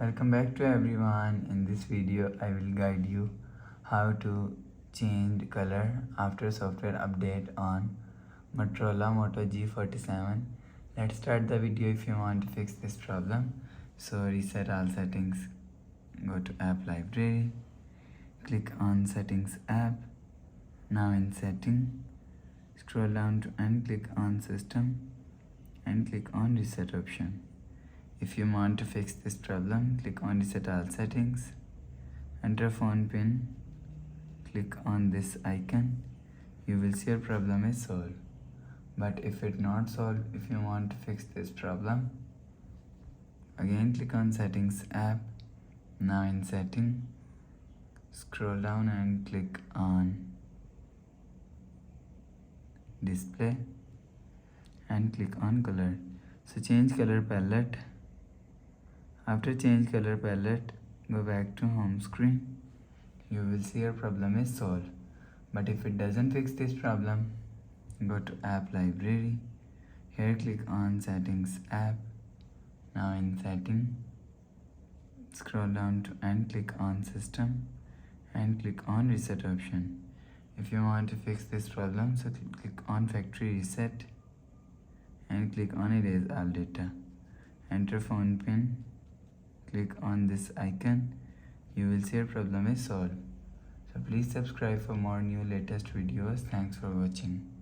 Welcome back to everyone. In this video I will guide you how to change color after software update on Motorola Moto G47. Let's start the video. If you want to fix this problem, so reset all settings, go to app library, click on settings app. Now in setting, scroll down to and click on system and click on reset option. If you want to fix this problem, click on reset all settings, enter phone pin, click on this icon. You will see your problem is solved. But if it not solved, if you want to fix this problem, again click on settings app. Now in setting, scroll down and click on display and click on color. So change color palette. After change color palette, go back to home screen. You will see your problem is solved. But if it doesn't fix this problem, go to app library. Here click on settings app. Now in setting, scroll down to and click on system and click on reset option. If you want to fix this problem, so click on factory reset and click on erase all data. Enter phone pin, click on this icon. You will see your problem is solved. So please subscribe for more new latest videos. Thanks for watching.